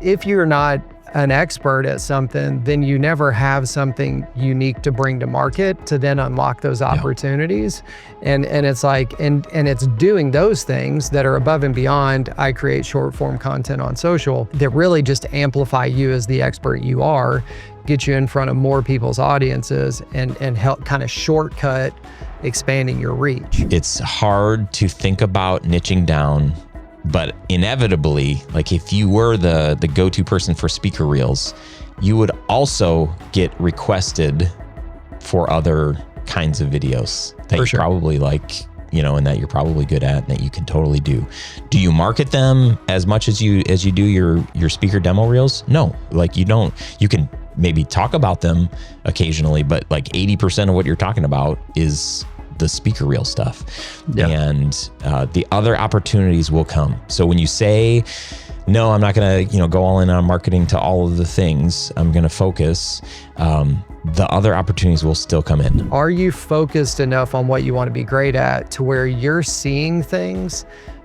if you're not an expert at something, then you never have something unique to bring to market to then unlock those opportunities. And it's like, and it's doing those things that are above and beyond. I create short form content on social that really just amplify you as the expert you are, get you in front of more people's audiences, and help kind of shortcut expanding your reach. It's hard to think about niching down, but inevitably, like if you were the go-to person for speaker reels, you would also get requested for other kinds of videos that you probably like, and that you're probably good at and that you can totally do. Do you market them as much as you do your speaker demo reels? No, like you don't. You can maybe talk about them occasionally, but like 80% of what you're talking about is the speaker reel stuff. And the other opportunities will come. So when you say, no, I'm not going to, go all in on marketing to all of the things, I'm going to focus, the other opportunities will still come in. Are you focused enough on what you want to be great at to where you're seeing things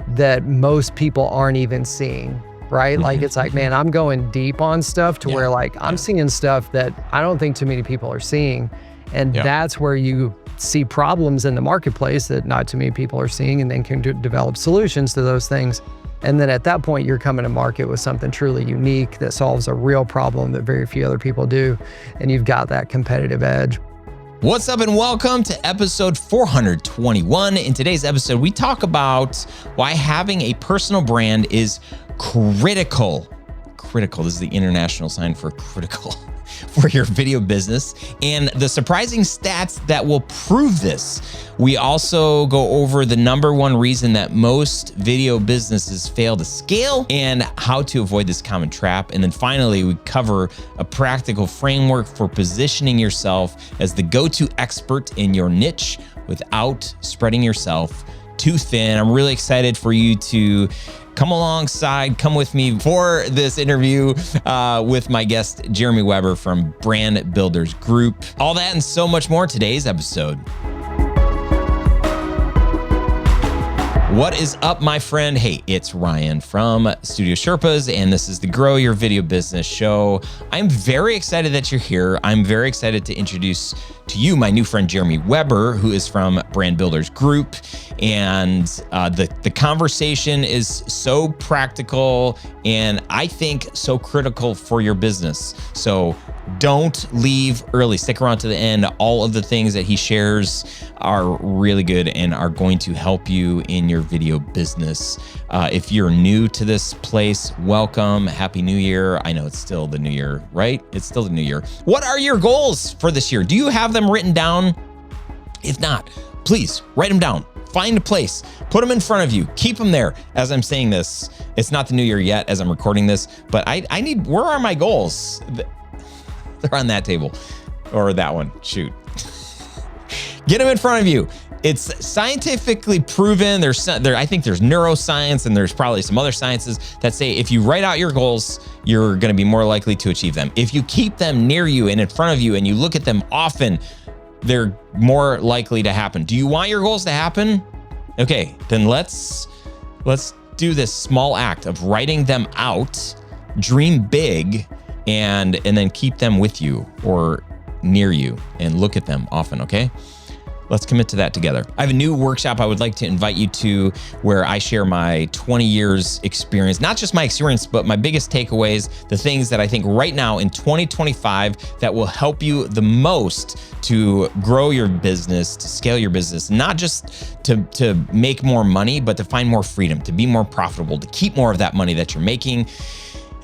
that most people aren't even seeing? Right? Like, it's like, man, I'm going deep on stuff to where like I'm seeing stuff that I don't think too many people are seeing. And that's where you see problems in the marketplace that not too many people are seeing, and then can develop solutions to those things. And then at that point, you're coming to market with something truly unique that solves a real problem that very few other people do. And you've got that competitive edge. What's up, and welcome to episode 421. In today's episode, we talk about why having a personal brand is critical. Critical, this is the international sign for critical for your video business, and the surprising stats that will prove this. We also go over the number one reason that most video businesses fail to scale and how to avoid this common trap. And then finally, we cover a practical framework for positioning yourself as the go-to expert in your niche without spreading yourself too thin. I'm really excited for you to come with me for this interview with my guest, Jeremy Weber from Brand Builders Group. All that and so much more today's episode. What is up, my friend? Hey, it's Ryan from Studio Sherpas, and this is the Grow Your Video Business show. I'm very excited that you're here. I'm very excited to introduce to you my new friend, Jeremy Weber, who is from Brand Builders Group. And the conversation is so practical and I think so critical for your business. So don't leave early. Stick around to the end. All of the things that he shares are really good and are going to help you in your video business. If you're new to this place, welcome. Happy New Year. I know it's still the new year, right? It's still the new year. What are your goals for this year? Do you have them written down? If not, please write them down. Find a place, put them in front of you, keep them there. As I'm saying this, it's not the new year yet as I'm recording this, but I need, where are my goals? They're on that table or that one, shoot. Get them in front of you. It's scientifically proven. I think there's neuroscience and there's probably some other sciences that say if you write out your goals, you're going to be more likely to achieve them. If you keep them near you and in front of you and you look at them often, they're more likely to happen. Do you want your goals to happen? Okay, then let's do this small act of writing them out, dream big, and then keep them with you or near you and look at them often, okay? Let's commit to that together. I have a new workshop I would like to invite you to where I share my 20 years experience, not just my experience, but my biggest takeaways, the things that I think right now in 2025 that will help you the most to grow your business, to scale your business, not just to make more money, but to find more freedom, to be more profitable, to keep more of that money that you're making,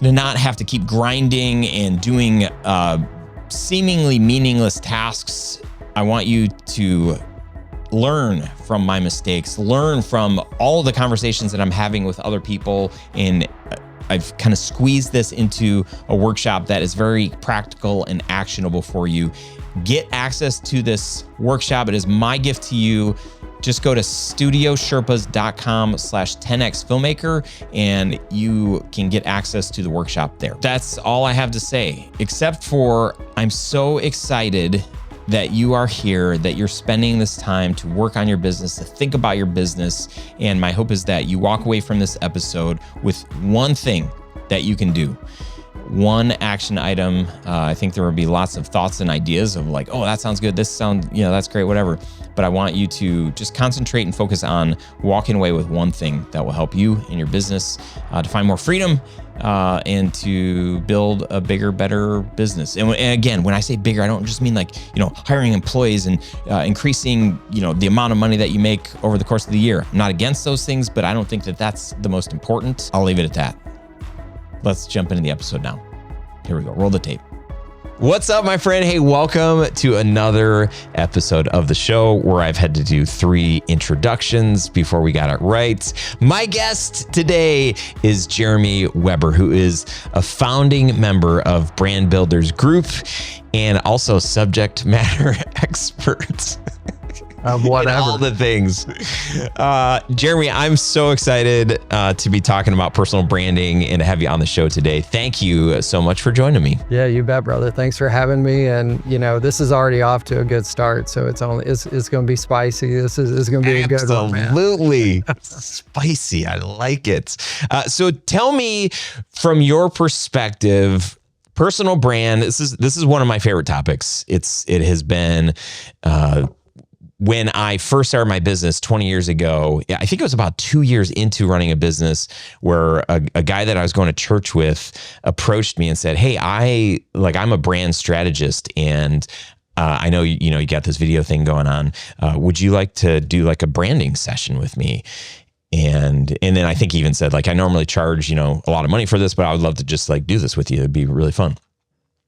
to not have to keep grinding and doing seemingly meaningless tasks. I want you to learn from my mistakes, learn from all the conversations that I'm having with other people. And I've kind of squeezed this into a workshop that is very practical and actionable for you. Get access to this workshop. It is my gift to you. Just go to studiosherpas.com/10xfilmmaker and you can get access to the workshop there. That's all I have to say, except for I'm so excited that you are here, that you're spending this time to work on your business, to think about your business. And my hope is that you walk away from this episode with one thing that you can do. One action item. I think there will be lots of thoughts and ideas of like, oh, that sounds good. This sounds, that's great, whatever. But I want you to just concentrate and focus on walking away with one thing that will help you in your business to find more freedom and to build a bigger, better business. And again, when I say bigger, I don't just mean like, hiring employees and increasing, the amount of money that you make over the course of the year. I'm not against those things, but I don't think that that's the most important. I'll leave it at that. Let's jump into the episode now. Here we go. Roll the tape. What's up, my friend? Hey, welcome to another episode of the show where I've had to do 3 introductions before we got it right. My guest today is Jeremy Weber, who is a founding member of Brand Builders Group and also subject matter expert. Whatever. All the things. Jeremy, I'm so excited to be talking about personal branding and to have you on the show today. Thank you so much for joining me. Yeah, you bet, brother. Thanks for having me. And this is already off to a good start. So it's going to be spicy. This is going to be a good one, man. Absolutely. Spicy. I like it. So tell me from your perspective, personal brand. This is one of my favorite topics. It has been, when I first started my business 20 years ago, I think it was about 2 years into running a business where a guy that I was going to church with approached me and said, hey, I'm a brand strategist and I know, you got this video thing going on. Would you like to do like a branding session with me? And then I think he even said like, I normally charge, a lot of money for this, but I would love to just like do this with you. It'd be really fun.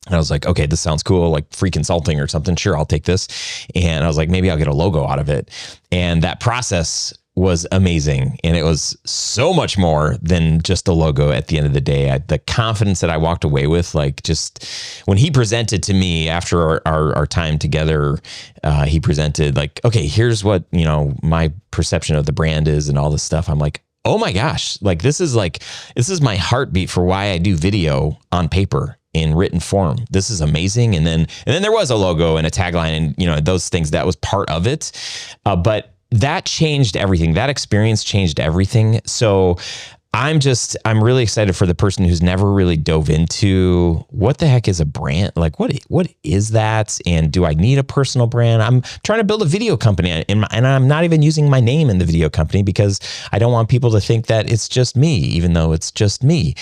And I was like, okay, this sounds cool, like free consulting or something. Sure, I'll take this. And I was like, maybe I'll get a logo out of it. And that process was amazing. And it was so much more than just a logo at the end of the day. The confidence that I walked away with, like just when he presented to me after our time together, he presented like, okay, here's what, my perception of the brand is and all this stuff. I'm like, oh my gosh, like this is my heartbeat for why I do video on paper in written form. This is amazing. And then there was a logo and a tagline and, those things that was part of it. But that changed everything. That experience changed everything. So I'm really excited for the person who's never really dove into what the heck is a brand? Like what is that? And do I need a personal brand? I'm trying to build a video company and I'm not even using my name in the video company because I don't want people to think that it's just me, even though it's just me.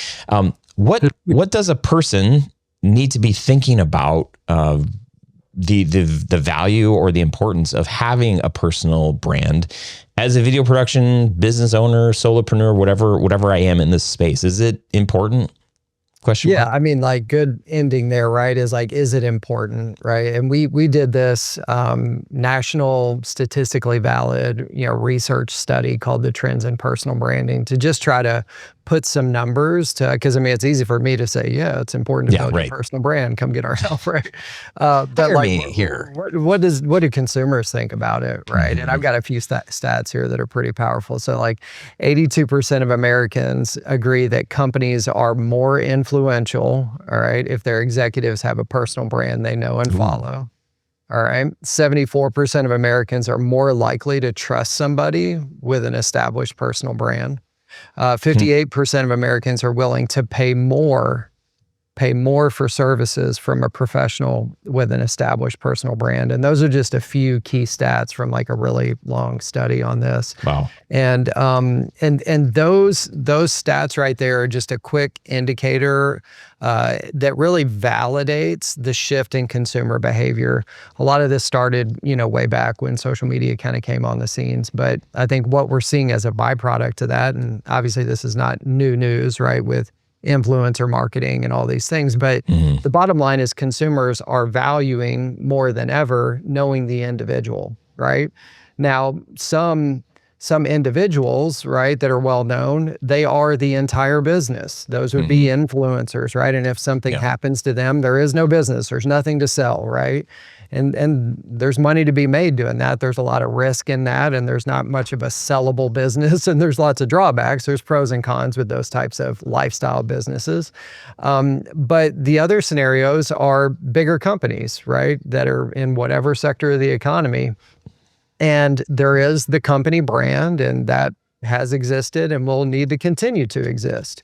What does a person need to be thinking about the value or the importance of having a personal brand as a video production business owner, solopreneur, whatever I am in this space? Is it important? Yeah, I mean, like good ending there, right? Is like, is it important, right? And we did this national statistically valid, research study called the Trends in Personal Branding to just try to put some numbers to, because I mean, it's easy for me to say, yeah, it's important to build a personal brand. Come get our help, right? But like, what do consumers think about it, right? Mm-hmm. And I've got a few stats here that are pretty powerful. So like 82% of Americans agree that companies are more influential, all right, if their executives have a personal brand they know and follow. All right. 74% of Americans are more likely to trust somebody with an established personal brand. 58% of Americans are willing to pay more for services from a professional with an established personal brand. And those are just a few key stats from like a really long study on this. Wow. And those stats right there are just a quick indicator that really validates the shift in consumer behavior. A lot of this started, way back when social media kind of came on the scenes. But I think what we're seeing as a byproduct to that, and obviously this is not new news, right, with influencer marketing and all these things. But the bottom line is consumers are valuing more than ever knowing the individual, right? Now, some individuals, right, that are well known, they are the entire business. Those would be influencers, right? And if something happens to them, there is no business. There's nothing to sell, right? And there's money to be made doing that. There's a lot of risk in that, and there's not much of a sellable business, and there's lots of drawbacks. There's pros and cons with those types of lifestyle businesses. But the other scenarios are bigger companies, right, that are in whatever sector of the economy. And there is the company brand, and that has existed and will need to continue to exist.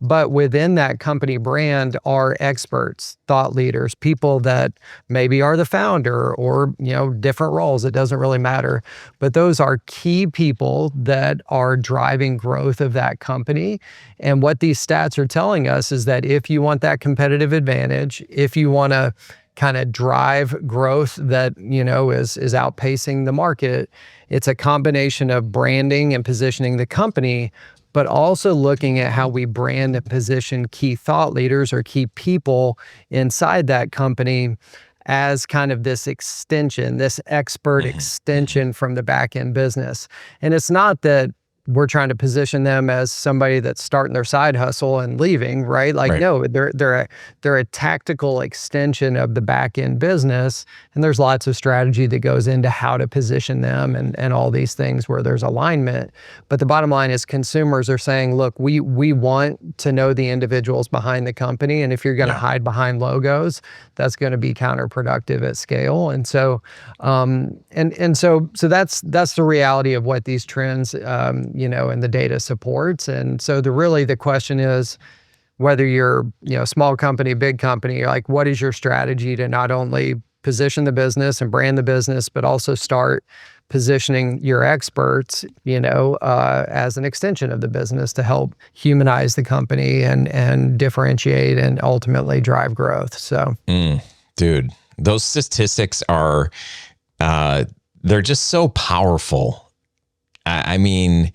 But within that company brand are experts, thought leaders, people that maybe are the founder or, different roles. It doesn't really matter. But those are key people that are driving growth of that company. And what these stats are telling us is that if you want that competitive advantage, if you want to kind of drive growth that, is outpacing the market, it's a combination of branding and positioning the company, but also looking at how we brand and position key thought leaders or key people inside that company as kind of this extension, this expert extension from the back end business. And it's not that we're trying to position them as somebody that's starting their side hustle and leaving, right? Like, no, they're a tactical extension of the back end business. And there's lots of strategy that goes into how to position them and all these things where there's alignment. But the bottom line is consumers are saying, look, we want to know the individuals behind the company. And if you're going to hide behind logos, that's going to be counterproductive at scale. And so, so that's the reality of what these trends, and the data supports. And so the question is whether you're, small company, big company, like what is your strategy to not only position the business and brand the business, but also start positioning your experts, as an extension of the business to help humanize the company and differentiate and ultimately drive growth. So, dude, those statistics are, they're just so powerful. I mean,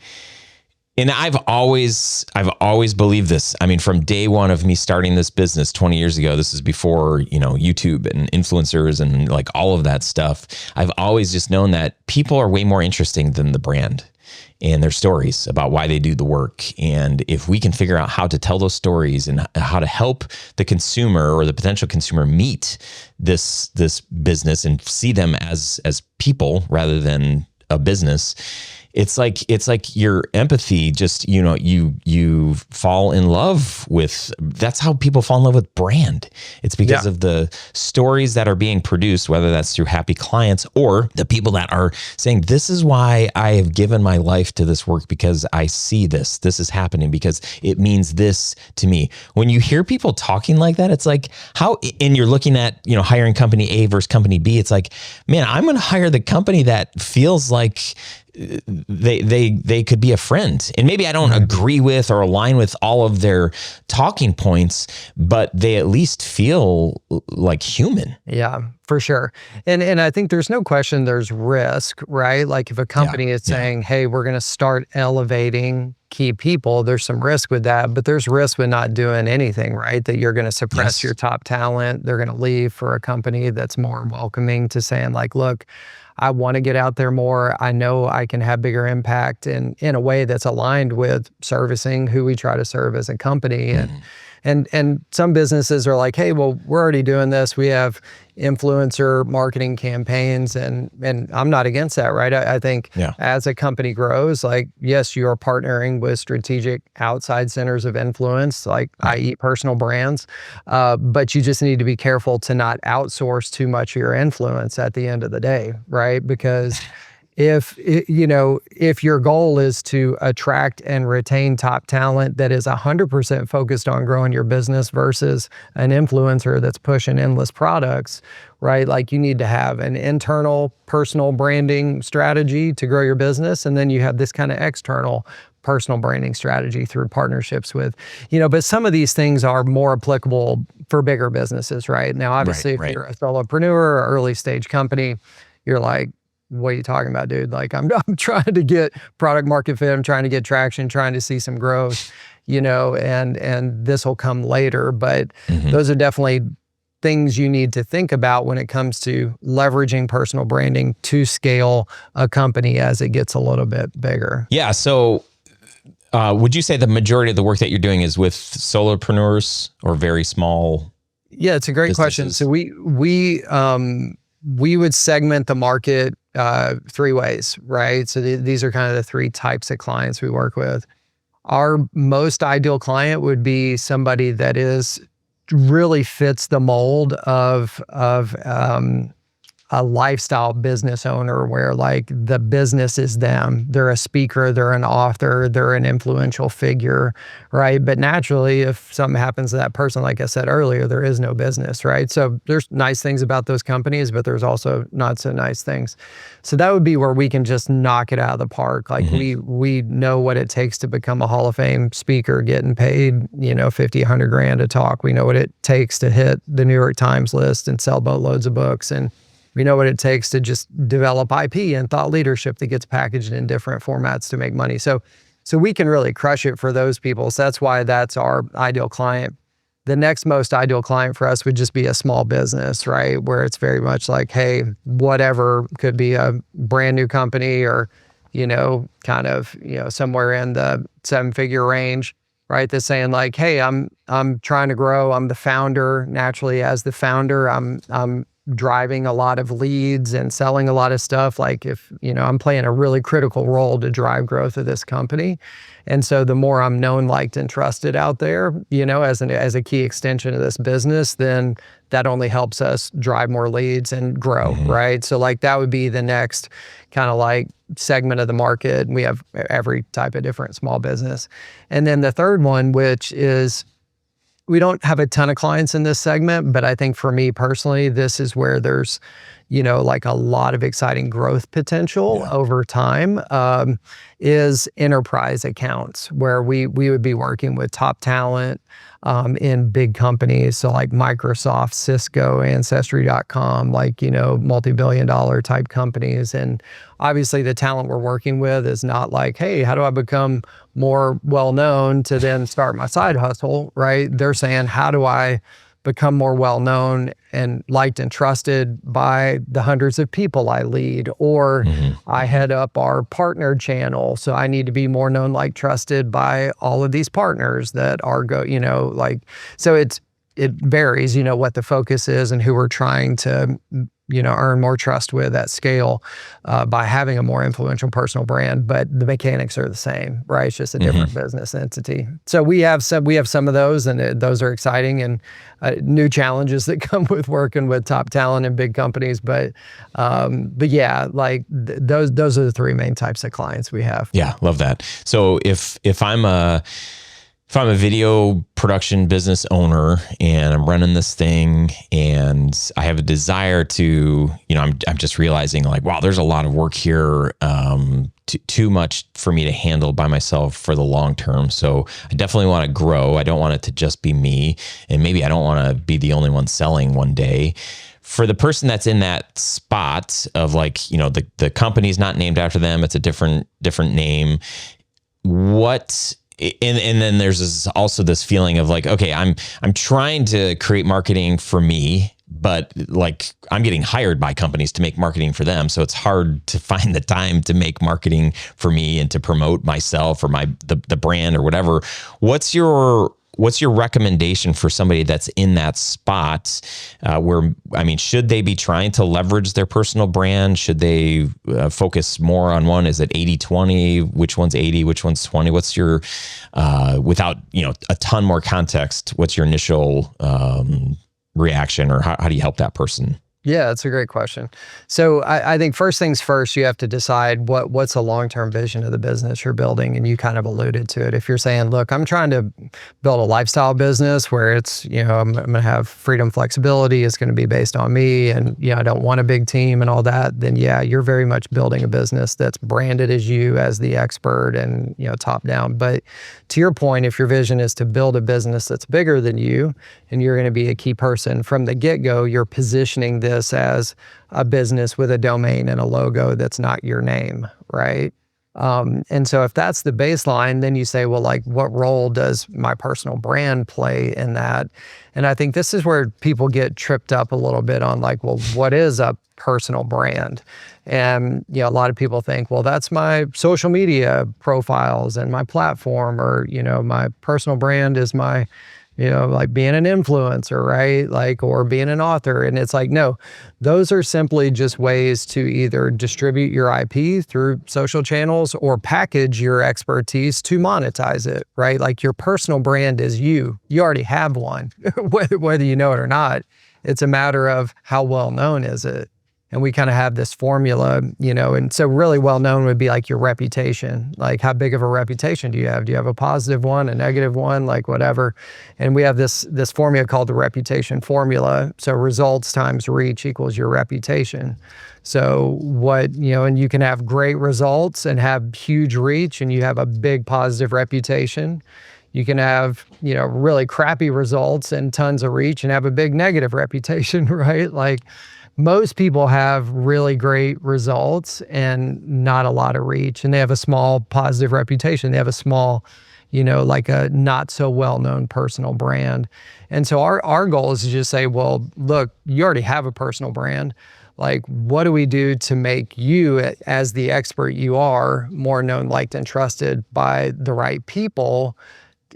and I've always believed this. I mean, from day one of me starting this business 20 years ago, this is before, YouTube and influencers and like all of that stuff. I've always just known that people are way more interesting than the brand and their stories about why they do the work. And if we can figure out how to tell those stories and how to help the consumer or the potential consumer meet this business and see them as people rather than a business, it's like your empathy just, you fall in love with, that's how people fall in love with brand. It's because of the stories that are being produced, whether that's through happy clients or the people that are saying, this is why I have given my life to this work because I see this is happening because it means this to me. When you hear people talking like that, it's like and you're looking at, hiring company A versus company B. It's like, man, I'm going to hire the company that feels like they could be a friend. And maybe I don't agree with or align with all of their talking points, but they at least feel like human. Yeah, for sure. And I think there's no question there's risk, right? Like if a company is saying, hey, we're going to start elevating key people, there's some risk with that, but there's risk with not doing anything, right? That you're going to suppress your top talent. They're going to leave for a company that's more welcoming to saying like, look, I want to get out there more. I know I can have bigger impact in a way that's aligned with servicing who we try to serve as a company. And some businesses are like, hey, well, we're already doing this. We have influencer marketing campaigns, and I'm not against that, right? I think as a company grows, like, yes, you are partnering with strategic outside centers of influence, like i.e. personal brands, but you just need to be careful to not outsource too much of your influence at the end of the day, right? Because if your goal is to attract and retain top talent that is 100% focused on growing your business versus an influencer that's pushing endless products, right? Like you need to have an internal personal branding strategy to grow your business. And then you have this kind of external personal branding strategy through partnerships with, but some of these things are more applicable for bigger businesses, right? Now, obviously, if you're a solopreneur or early stage company, you're like, what are you talking about, dude? Like I'm trying to get product market fit. I'm trying to get traction, trying to see some growth, and this will come later. But those are definitely things you need to think about when it comes to leveraging personal branding to scale a company as it gets a little bit bigger. Yeah. So would you say the majority of the work that you're doing is with solopreneurs or very small? Yeah, it's a great question. So we would segment the market three ways, right? So these are kind of the three types of clients we work with. Our most ideal client would be somebody that really fits the mold of a lifestyle business owner where like the business is them. They're a speaker, they're an author, they're an influential figure, right? But naturally, if something happens to that person, like I said earlier, there is no business, right? So there's nice things about those companies, but there's also not so nice things. So that would be where we can just knock it out of the park. Like we know what it takes to become a Hall of Fame speaker, getting paid, 50, 100 grand a talk. We know what it takes to hit the New York Times list and sell boatloads of books. And we know what it takes to just develop IP and thought leadership that gets packaged in different formats to make money. So we can really crush it for those people. So that's why that's our ideal client. The next most ideal client for us would just be a small business, right? Where it's very much like, hey, whatever, could be a brand new company or, somewhere in the 7-figure range, right? That's saying like, hey, I'm trying to grow. I'm the founder. Naturally, as the founder, I'm driving a lot of leads and selling a lot of stuff. Like if, I'm playing a really critical role to drive growth of this company. And so the more I'm known, liked, and trusted out there, as a key extension of this business, then that only helps us drive more leads and grow, right? So like that would be the next kind of like segment of the market. We have every type of different small business. And then the third one, which is, we don't have a ton of clients in this segment, but I think for me personally, this is where there's, like a lot of exciting growth potential over time, is enterprise accounts where we would be working with top talent in big companies. So like Microsoft, Cisco, Ancestry.com, like, multi-billion-dollar type companies. And obviously the talent we're working with is not like, hey, how do I become more well-known to then start my side hustle, right? They're saying, how do I become more well-known and liked and trusted by the hundreds of people I lead, or I head up our partner channel. So I need to be more known, liked, trusted by all of these partners that are so it varies, what the focus is and who we're trying to, earn more trust with at scale by having a more influential personal brand, but the mechanics are the same, right? It's just a different business entity. So we have some of those, and those are exciting and new challenges that come with working with top talent in big companies. But yeah, like those are the three main types of clients we have. Yeah, love that. So if I'm a video production business owner and I'm running this thing and I have a desire to, I'm just realizing like, wow, there's a lot of work here, too much for me to handle by myself for the long term. So I definitely want to grow. I don't want it to just be me. And maybe I don't want to be the only one selling one day. For the person that's in that spot of like, the company's not named after them, it's a different name. And then there's also this feeling of like, okay, I'm trying to create marketing for me, but like I'm getting hired by companies to make marketing for them. So it's hard to find the time to make marketing for me and to promote myself or the brand or whatever. What's your recommendation for somebody that's in that spot should they be trying to leverage their personal brand? Should they focus more on one? Is it 80-20? Which one's 80? Which one's 20? What's your, without, a ton more context, what's your initial reaction, or how do you help that person? Yeah, that's a great question. So I think first things first, you have to decide what's a long-term vision of the business you're building. And you kind of alluded to it. If you're saying, look, I'm trying to build a lifestyle business where it's, I'm going to have freedom, flexibility, it's going to be based on me, and, I don't want a big team and all that, then yeah, you're very much building a business that's branded as you as the expert and, top down. But to your point, if your vision is to build a business that's bigger than you and you're going to be a key person from the get-go, you're positioning this as a business with a domain and a logo that's not your name, right? And so if that's the baseline, then you say, well, like, what role does my personal brand play in that? And I think this is where people get tripped up a little bit on like, well, what is a personal brand? And, a lot of people think, well, that's my social media profiles and my platform, or, my personal brand is my, like being an influencer, right? Like, or being an author. And it's like, no, those are simply just ways to either distribute your IP through social channels or package your expertise to monetize it, right? Like your personal brand is you. You already have one, whether you know it or not. It's a matter of how well known is it. And we kind of have this formula, and so really well known would be like your reputation. Like, how big of a reputation do you have? Do you have a positive one, a negative one, like whatever? And we have this formula called the reputation formula. So results times reach equals your reputation. So and you can have great results and have huge reach, and you have a big positive reputation. You can have, really crappy results and tons of reach and have a big negative reputation, right? Like, most people have really great results and not a lot of reach, and they have a small positive reputation. They have a small, like a not so well-known personal brand. And so our goal is to just say, well, look, you already have a personal brand. Like, what do we do to make you, as the expert you are, more known, liked, and trusted by the right people?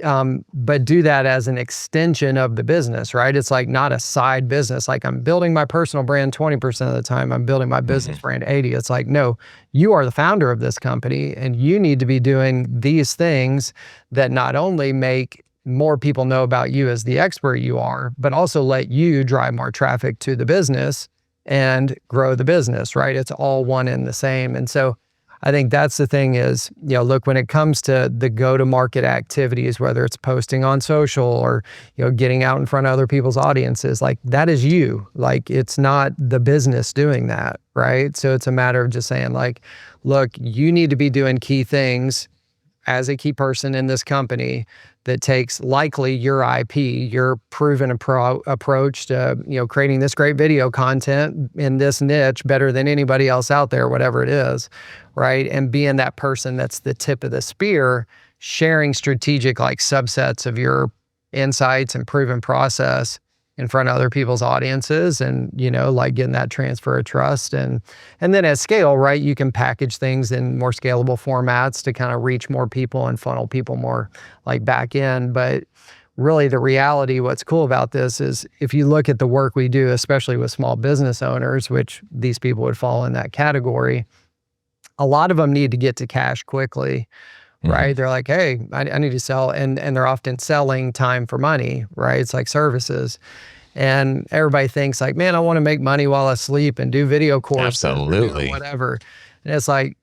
But do that as an extension of the business, right? It's like not a side business. Like, I'm building my personal brand 20% of the time, I'm building my business brand 80. It's like, no, you are the founder of this company, and you need to be doing these things that not only make more people know about you as the expert you are, but also let you drive more traffic to the business and grow the business, right? It's all one and the same. And so I think that's the thing is, look, when it comes to the go-to-market activities, whether it's posting on social or, getting out in front of other people's audiences, like, that is you. Like, it's not the business doing that, right? So it's a matter of just saying, like, look, you need to be doing key things as a key person in this company that takes likely your IP, your proven approach to, creating this great video content in this niche better than anybody else out there, whatever it is, right? And being that person that's the tip of the spear, sharing strategic like subsets of your insights and proven process in front of other people's audiences, and like getting that transfer of trust, and then at scale, right, you can package things in more scalable formats to kind of reach more people and funnel people more like back in. But really, the reality, what's cool about this is, if you look at the work we do, especially with small business owners, which these people would fall in that category, a lot of them need to get to cash quickly. Right? They're like, hey, I need to sell. And they're often selling time for money, right? It's like services. And everybody thinks like, man, I want to make money while I sleep and do video courses. Absolutely. Or whatever. And it's like,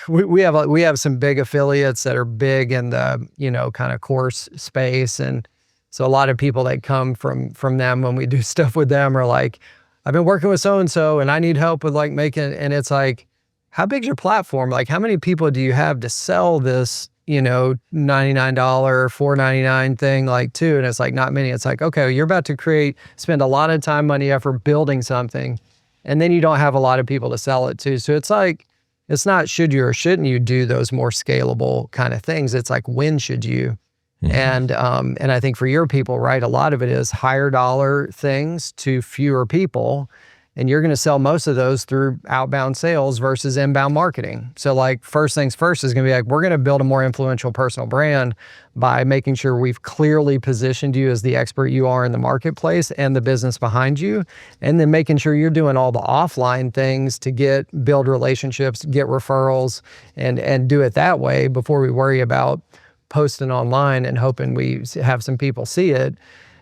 we have some big affiliates that are big in the, kind of course space. And so a lot of people that come from them when we do stuff with them are like, I've been working with so-and-so and I need help with like making, and it's like, how big's your platform? Like, how many people do you have to sell this, $99, $4.99 thing like to? And it's like, not many. It's like, okay, you're about to spend a lot of time, money, effort building something, and then you don't have a lot of people to sell it to. So it's like, it's not should you or shouldn't you do those more scalable kind of things. It's like, when should you? And I think for your people, right, a lot of it is higher dollar things to fewer people. And you're going to sell most of those through outbound sales versus inbound marketing. So like, first things first is going to be like, we're going to build a more influential personal brand by making sure we've clearly positioned you as the expert you are in the marketplace and the business behind you. And then making sure you're doing all the offline things to build relationships, get referrals, and do it that way before we worry about posting online and hoping we have some people see it.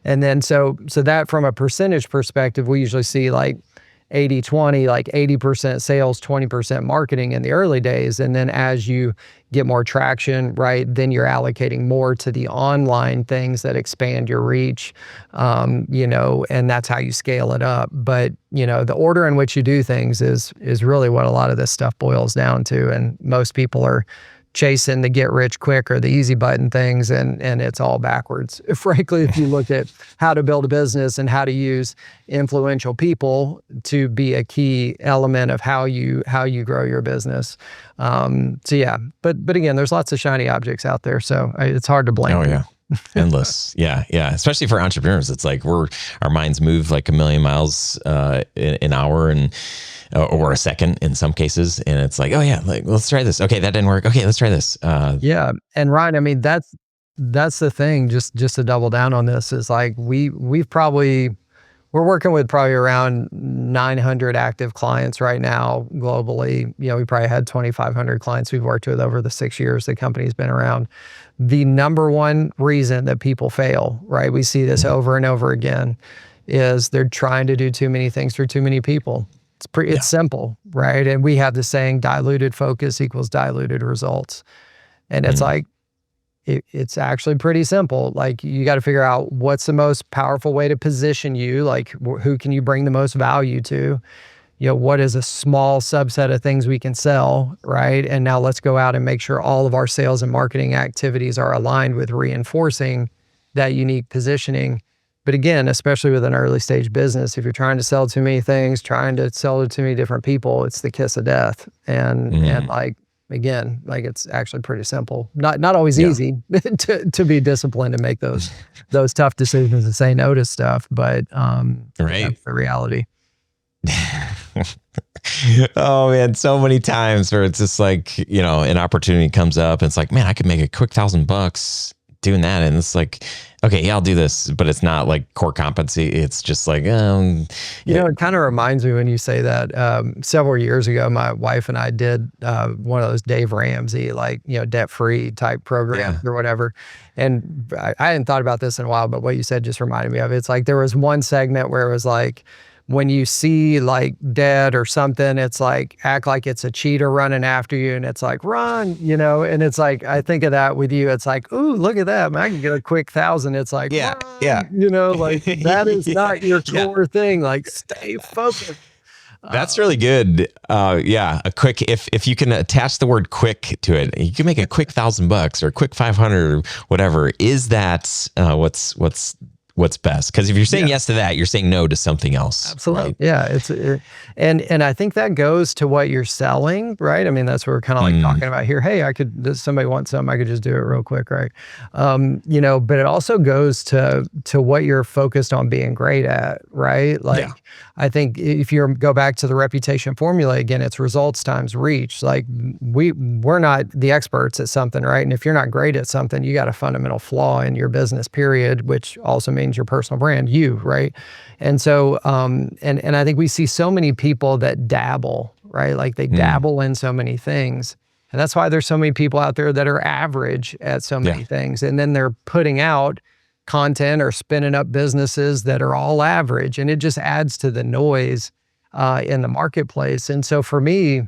And then so that from a percentage perspective, we usually see like 80-20, like 80% sales, 20% marketing in the early days. And then as you get more traction, right, then you're allocating more to the online things that expand your reach, and that's how you scale it up. But, the order in which you do things is really what a lot of this stuff boils down to. And most people are chasing the get rich quick or the easy button things, and it's all backwards. Frankly, if you look at how to build a business and how to use influential people to be a key element of how you grow your business. So yeah, but again, there's lots of shiny objects out there, so it's hard to blame. Oh yeah. Endless. Yeah. Especially for entrepreneurs. It's like our minds move like a million miles an hour and or a second in some cases. And it's like, oh yeah, like, let's try this. Okay, that didn't work. Okay, let's try this. Yeah. And Ryan, I mean, that's the thing, just to double down on this, is like, we're working with probably around 900 active clients right now globally. We probably had 2,500 clients we've worked with over the 6 years the company's been around. The number one reason that people fail, right, we see this over and over again, is they're trying to do too many things for too many people. It's simple, right? And we have the saying, diluted focus equals diluted results. And it's like, it's actually pretty simple. Like, you got to figure out what's the most powerful way to position you. Like, who can you bring the most value to? What is a small subset of things we can sell, right? And now let's go out and make sure all of our sales and marketing activities are aligned with reinforcing that unique positioning. But again, especially with an early stage business, if you're trying to sell too many things, trying to sell to too many different people, it's the kiss of death. And like, again, like, it's actually pretty simple. Not always easy to be disciplined and make those tough decisions and say no to stuff, but that's the reality. Oh man, so many times where it's just like, an opportunity comes up and it's like, man, I could make a quick $1,000 doing that. And it's like, okay, yeah, I'll do this, but it's not like core competency. It's just like, it kind of reminds me when you say that. Several years ago, my wife and I did one of those Dave Ramsey, like, debt-free type programs or whatever. And I hadn't thought about this in a while, but what you said just reminded me of it. It's like, there was one segment where it was like, when you see like debt or something, it's like, act like it's a cheetah running after you, and it's like, run, and it's like, I think of that with you. It's like, ooh, look at that, man, I can get a quick 1,000. It's like, run, like, that is not your core thing. Like, stay focused. That's really good. A quick, if you can attach the word quick to it, you can make a quick $1,000 or a quick 500 or whatever. Is that what's best? Because if you're saying yes to that, you're saying no to something else. Absolutely. Right? Yeah. And I think that goes to what you're selling, right? I mean, that's what we're kind of like talking about here. Hey, does somebody want something? I could just do it real quick, right? But it also goes to what you're focused on being great at, right? Like, I think if you go back to the reputation formula again, it's results times reach. Like, we're not the experts at something, right? And if you're not great at something, you got a fundamental flaw in your business, period, which also means your personal brand, right? And so, and I think we see so many people that dabble, right? Like, they dabble in so many things. And that's why there's so many people out there that are average at so many things. And then they're putting out content or spinning up businesses that are all average. And it just adds to the noise in the marketplace. And so for me,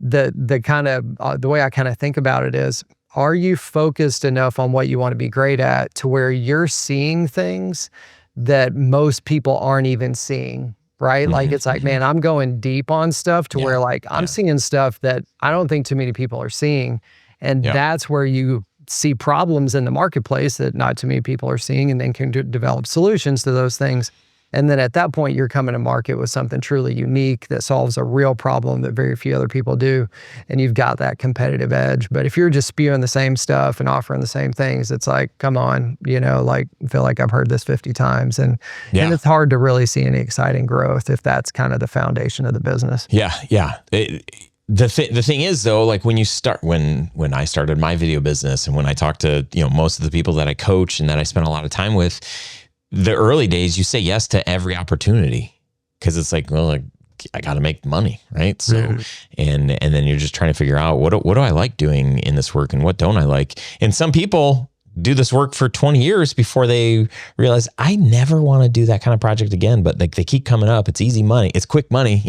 the kind of, the way I kind of think about it is, are you focused enough on what you want to be great at to where you're seeing things that most people aren't even seeing, right? Like, it's like, man, I'm going deep on stuff to where, like, I'm seeing stuff that I don't think too many people are seeing. And that's where you see problems in the marketplace that not too many people are seeing, and then can develop solutions to those things. And then at that point, you're coming to market with something truly unique that solves a real problem that very few other people do. And you've got that competitive edge. But if you're just spewing the same stuff and offering the same things, it's like, come on, like, I feel like I've heard this 50 times. And it's hard to really see any exciting growth if that's kind of the foundation of the business. Yeah. The thing is, though, like, when you start, when I started my video business, and when I talked to, most of the people that I coach and that I spent a lot of time with, the early days, you say yes to every opportunity because it's like, well, like, I got to make money, right? So, and then you're just trying to figure out what do I like doing in this work and what don't I like? And some people do this work for 20 years before they realize, I never want to do that kind of project again, but like, they keep coming up. It's easy money. It's quick money,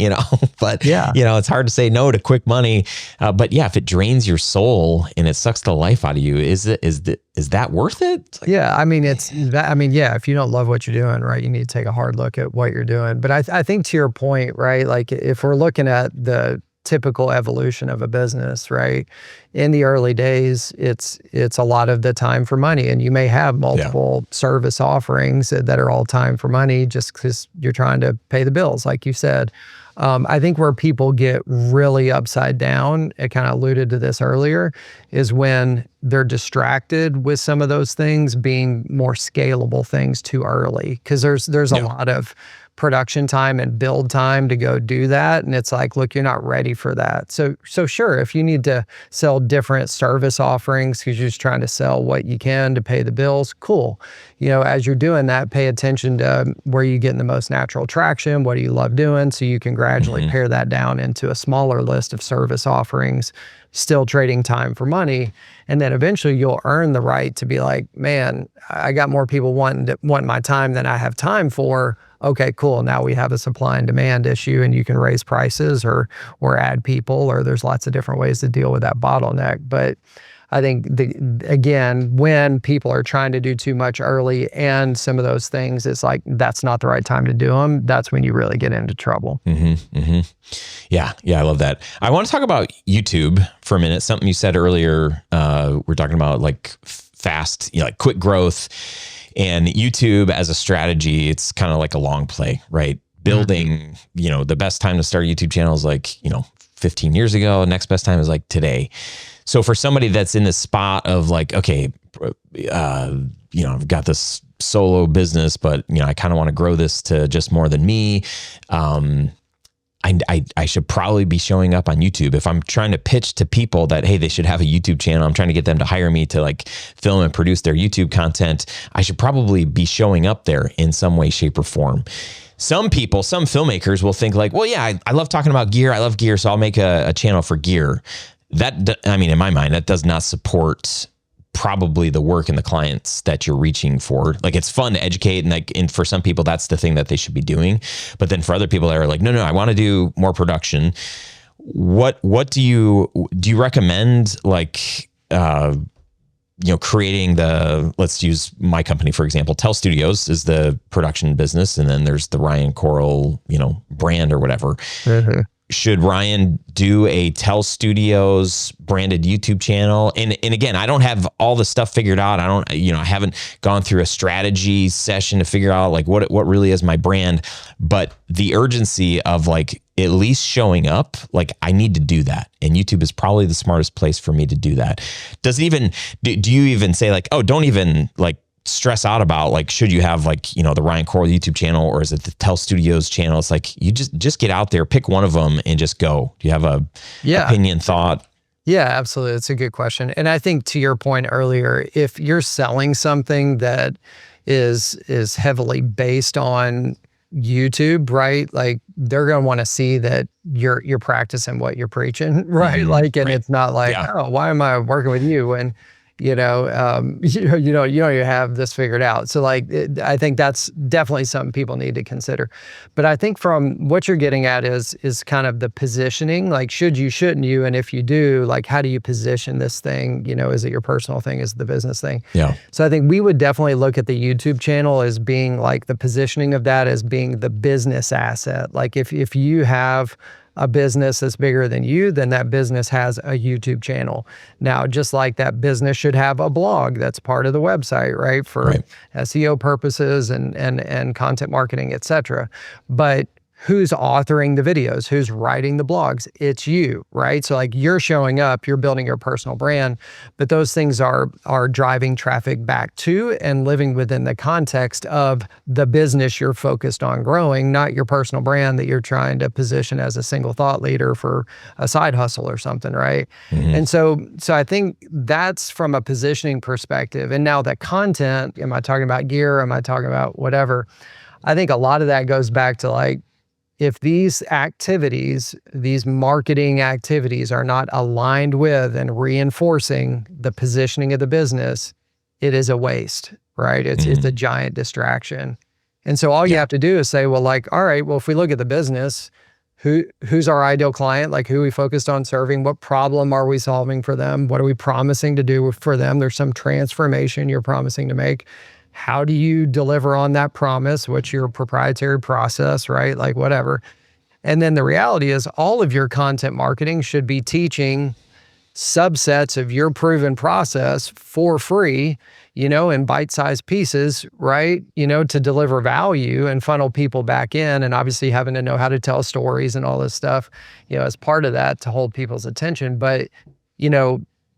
but it's hard to say no to quick money. But if it drains your soul and it sucks the life out of you, is that worth it? Like, I mean, if you don't love what you're doing, right, you need to take a hard look at what you're doing. But I think to your point, right, like, if we're looking at the typical evolution of a business, right? In the early days, it's a lot of the time for money, and you may have multiple service offerings that are all time for money just because you're trying to pay the bills, like you said. I think where people get really upside down, I kind of alluded to this earlier, is when they're distracted with some of those things being more scalable things too early, because there's a lot of production time and build time to go do that. And it's like, look, you're not ready for that. So sure, if you need to sell different service offerings because you're just trying to sell what you can to pay the bills, cool. As you're doing that, pay attention to where you're getting the most natural traction. What do you love doing? So you can gradually pare that down into a smaller list of service offerings, still trading time for money. And then eventually you'll earn the right to be like, man, I got more people wanting my time than I have time for. okay, cool. Now we have a supply and demand issue and you can raise prices or add people, or there's lots of different ways to deal with that bottleneck. But I think again, when people are trying to do too much early and some of those things, it's like, that's not the right time to do them. That's when you really get into trouble. Yeah. I love that. I want to talk about YouTube for a minute. Something you said earlier, we're talking about like fast, like quick growth, and YouTube as a strategy. It's kind of like a long play, right? Building, the best time to start a YouTube channel is like, 15 years ago. Next best time is like today. So for somebody that's in the spot of like, okay, I've got this solo business, but I kind of want to grow this to just more than me. I should probably be showing up on YouTube. If I'm trying to pitch to people that, hey, they should have a YouTube channel, I'm trying to get them to hire me to like film and produce their YouTube content, I should probably be showing up there in some way, shape, or form. Some filmmakers will think like, well, yeah, I love talking about gear. I love gear, so I'll make a channel for gear. In my mind, that does not support probably the work and the clients that you're reaching for. Like, it's fun to educate, and for some people, that's the thing that they should be doing. But then for other people that are like, no, I want to do more production. What do you recommend? Like, creating let's use my company, for example. Tell Studios is the production business. And then there's the Ryan Coral, brand or whatever. Should Ryan do a Tell Studios branded YouTube channel? And again, I don't have all the stuff figured out. I haven't gone through a strategy session to figure out like what really is my brand, but the urgency of like at least showing up, like I need to do that. And YouTube is probably the smartest place for me to do that. Do you even say like, oh, don't even like stress out about like, should you have like, the Ryan Coral YouTube channel, or is it the Tell Studios channel? It's like, you just get out there, pick one of them and just go. Do you have a opinion, thought? Yeah, absolutely. It's a good question. And I think to your point earlier, if you're selling something that is heavily based on YouTube, right? Like they're going to want to see that you're practicing what you're preaching, right? Like, and it's not like, oh, why am I working with you when you don't even have this figured out. So like, I think that's definitely something people need to consider. But I think from what you're getting at is kind of the positioning, like should you, shouldn't you? And if you do, like, how do you position this thing? Is it your personal thing? Is it the business thing? Yeah. So I think we would definitely look at the YouTube channel as being like the positioning of that as being the business asset. Like if you have a business that's bigger than you, then that business has a YouTube channel. Now, just like that business should have a blog that's part of the website, right? For SEO purposes and content marketing, et cetera. But who's authoring the videos? Who's writing the blogs? It's you, right? So like you're showing up, you're building your personal brand, but those things are driving traffic back to and living within the context of the business you're focused on growing, not your personal brand that you're trying to position as a single thought leader for a side hustle or something, right? And so I think that's from a positioning perspective. And now that content, am I talking about gear? Am I talking about whatever? I think a lot of that goes back to like, if these activities, these marketing activities are not aligned with and reinforcing the positioning of the business, it is a waste, right? It's a giant distraction. And so all you have to do is say, well, like, all right, well, if we look at the business, who's our ideal client? Like, who are we focused on serving? What problem are we solving for them? What are we promising to do for them? There's some transformation you're promising to make. How do you deliver on that promise? What's your proprietary process, right? Like whatever. And then the reality is all of your content marketing should be teaching subsets of your proven process for free, in bite-sized pieces, right? To deliver value and funnel people back in, and obviously having to know how to tell stories and all this stuff, as part of that to hold people's attention. But,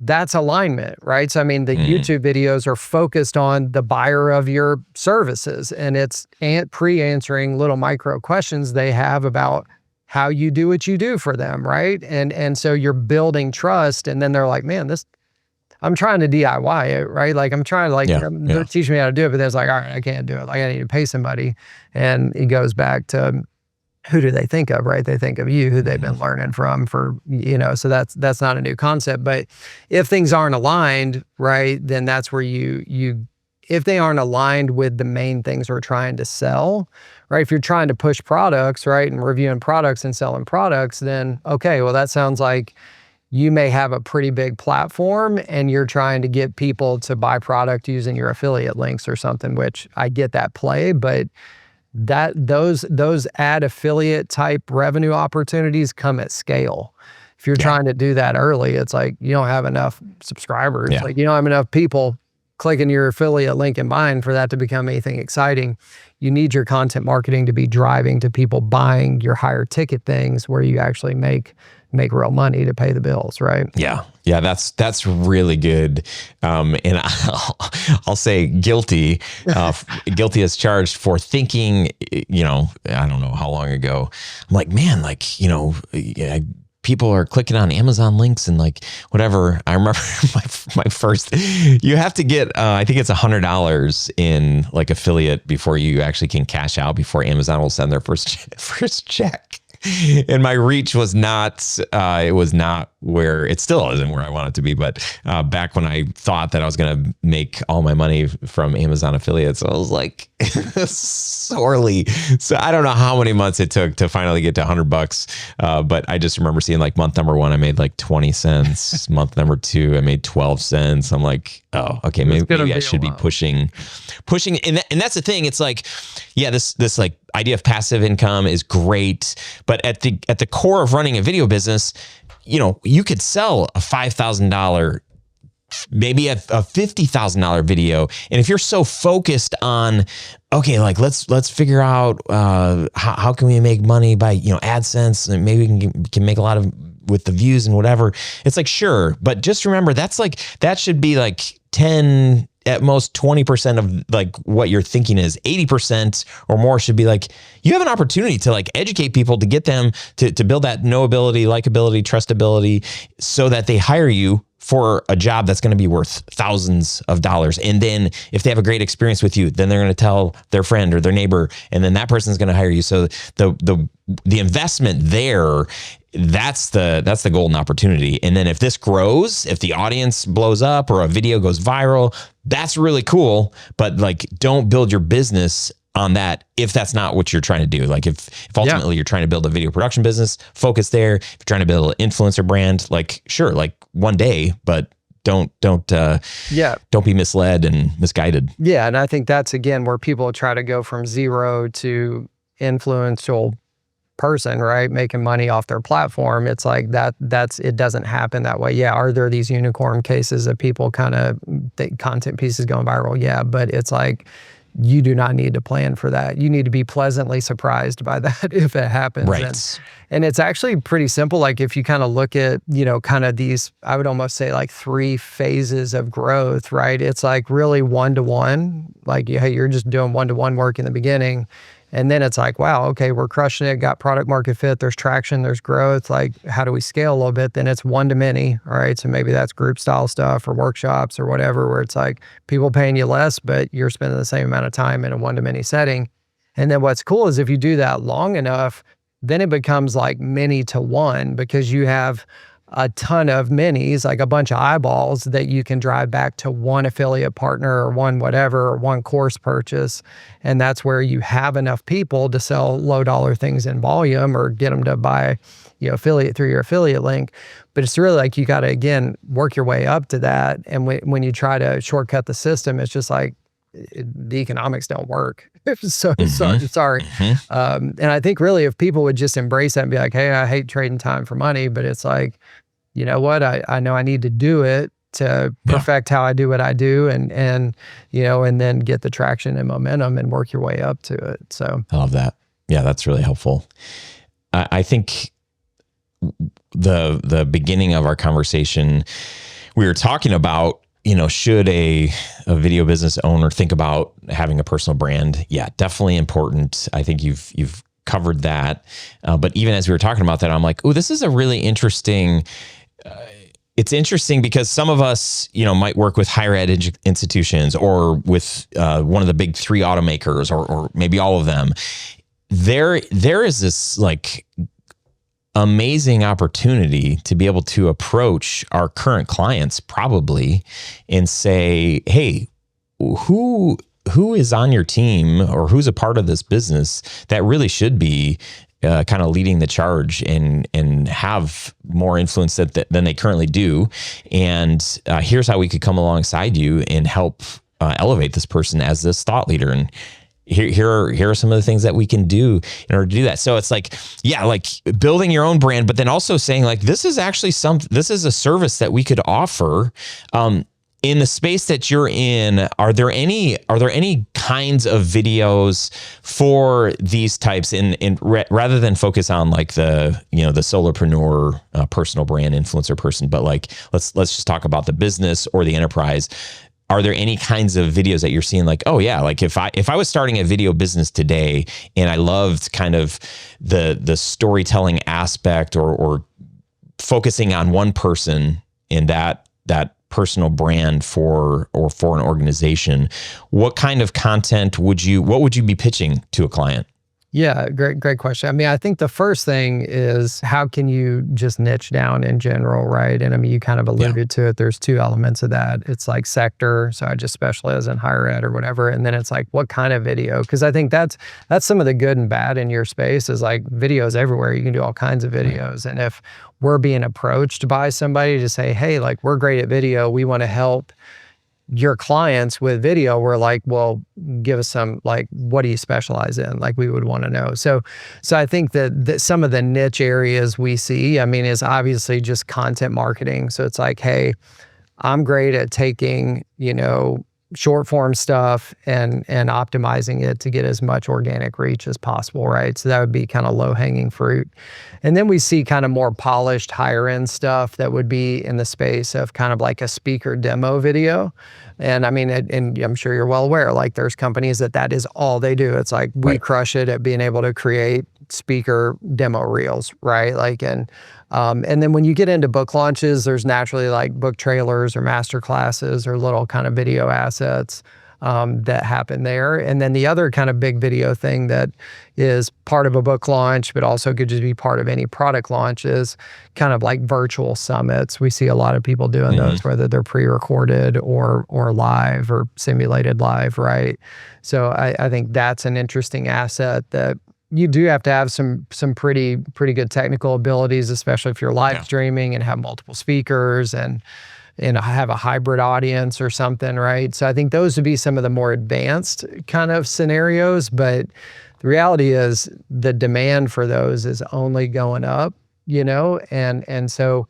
that's alignment, right? So, I mean, the YouTube videos are focused on the buyer of your services, and it's pre-answering little micro questions they have about how you do what you do for them, right? And so you're building trust, and then they're like, man, I'm trying to DIY it, right? Like I'm trying to they're teaching me how to do it, but there's like, all right, I can't do it. Like I need to pay somebody. And it goes back to who do they think of, right? They think of you, who they've been learning from for, so that's not a new concept. But if things aren't aligned, right, then that's where you if they aren't aligned with the main things we're trying to sell, right? If you're trying to push products, right, and reviewing products and selling products, then okay, well, that sounds like you may have a pretty big platform and you're trying to get people to buy product using your affiliate links or something, which I get that play, but those ad affiliate type revenue opportunities come at scale. If you're trying to do that early, it's like you don't have enough subscribers. Yeah. Like you don't have enough people clicking your affiliate link and buying for that to become anything exciting. You need your content marketing to be driving to people buying your higher ticket things where you actually make real money to pay the bills, right? Yeah. Yeah, that's really good. And I'll say guilty as charged for thinking, I don't know how long ago. I'm like, man, people are clicking on Amazon links and like whatever. I remember my first, you have to get, I think it's $100 in like affiliate before you actually can cash out, before Amazon will send their first check. And my reach was not, it was not where, it still isn't where I want it to be. But back when I thought that I was going to make all my money from Amazon affiliates, I was like sorely. So I don't know how many months it took to finally get to $100. But I just remember seeing like month number 1, I made like 20 cents. Month number 2, I made 12 cents. I'm like, oh, okay, maybe I should be pushing. And that's the thing. It's like, yeah, this like idea of passive income is great, but at the core of running a video business, you could sell a $5,000, maybe a $50,000 video. And if you're so focused on, okay, like let's figure out how can we make money by AdSense, and maybe we can make a lot of with the views and whatever. It's like, sure, but just remember that should be like 10, at most 20% of like what you're thinking is 80% or more should be like, you have an opportunity to like educate people, to get them to build that knowability, likability, trustability, so that they hire you for a job that's going to be worth thousands of dollars. And then if they have a great experience with you, then they're going to tell their friend or their neighbor, and then that person's going to hire you. So the investment there, that's the golden opportunity. And then if this grows, if the audience blows up or a video goes viral, that's really cool. But like, don't build your business on that if that's not what you're trying to do. Like if ultimately you're trying to build a video production business, focus there. If you're trying to build an influencer brand, like sure, like one day, but don't be misled and misguided. Yeah. And I think that's again where people try to go from zero to influential person, right? Making money off their platform. It's like it doesn't happen that way. Yeah. Are there these unicorn cases of people kind of content pieces going viral? Yeah. But it's like, you do not need to plan for that. You need to be pleasantly surprised by that if it happens. Right. And it's actually pretty simple. Like if you kind of look at, kind of these, I would almost say like 3 phases of growth, right? It's like really one-to-one, like, hey, you're just doing one-to-one work in the beginning. And then it's like, wow, okay, we're crushing it, got product market fit, there's traction, there's growth. Like, how do we scale a little bit? Then it's one to many, all right? So maybe that's group style stuff or workshops or whatever, where it's like people paying you less, but you're spending the same amount of time in a one to many setting. And then what's cool is if you do that long enough, then it becomes like many to one, because you have a ton of minis, like a bunch of eyeballs that you can drive back to one affiliate partner or one whatever, or one course purchase. And that's where you have enough people to sell low dollar things in volume or get them to buy, affiliate through your affiliate link. But it's really like, you got to, again, work your way up to that. And when you try to shortcut the system, it's just like, the economics don't work. Sorry. And I think really if people would just embrace that and be like, hey, I hate trading time for money, but it's like, you know what, I know I need to do it to perfect how I do what I do, and then get the traction and momentum and work your way up to it. So I love that. Yeah, that's really helpful. I think the beginning of our conversation, we were talking about, should a video business owner think about having a personal brand? Yeah, definitely important. I think you've covered that. But even as we were talking about that, I'm like, oh, this is a really interesting. It's interesting because some of us, might work with higher ed institutions or with one of the big 3 automakers, or maybe all of them. There is this like amazing opportunity to be able to approach our current clients probably and say, hey, who is on your team or who's a part of this business that really should be kind of leading the charge and have more influence than they currently do. And here's how we could come alongside you and help elevate this person as this thought leader. And here are some of the things that we can do in order to do that. So it's like, yeah, like building your own brand, but then also saying like, this is actually this is a service that we could offer. In the space that you're in, are there any kinds of videos for these types rather than focus on like the solopreneur, personal brand influencer person, but like, let's just talk about the business or the enterprise. Are there any kinds of videos that you're seeing like, oh yeah, like if I was starting a video business today and I loved kind of the storytelling aspect or focusing on one person in that personal brand for an organization, what kind of content would you be pitching to a client? Yeah, great question. I mean, I think the first thing is how can you just niche down in general, right? And I mean, you kind of alluded to it. There's two elements of that. It's like sector. So I just specialize in higher ed or whatever. And then it's like, what kind of video? Because I think that's some of the good and bad in your space is like videos everywhere. You can do all kinds of videos. And if we're being approached by somebody to say, hey, like we're great at video, we want to help your clients with video, we're like, well, give us some, like, what do you specialize in? Like, we would want to know. So I think that some of the niche areas we see, I mean, is obviously just content marketing. So it's like, hey, I'm great at taking, short form stuff and optimizing it to get as much organic reach as possible, right? So that would be kind of low hanging fruit. And then we see kind of more polished higher end stuff that would be in the space of kind of like a speaker demo video. And I mean, and I'm sure you're well aware, like there's companies that is all they do. It's like we crush it at being able to create speaker demo reels, right? Like, and then when you get into book launches, there's naturally like book trailers or master classes or little kind of video assets that happen there. And then the other kind of big video thing that is part of a book launch, but also could just be part of any product launch is kind of like virtual summits. We see a lot of people doing those, whether they're pre-recorded or live or simulated live, right? So I think that's an interesting asset that you do have to have some pretty good technical abilities, especially if you're live streaming and have multiple speakers and have a hybrid audience or something, right? So I think those would be some of the more advanced kind of scenarios, but the reality is the demand for those is only going up, and so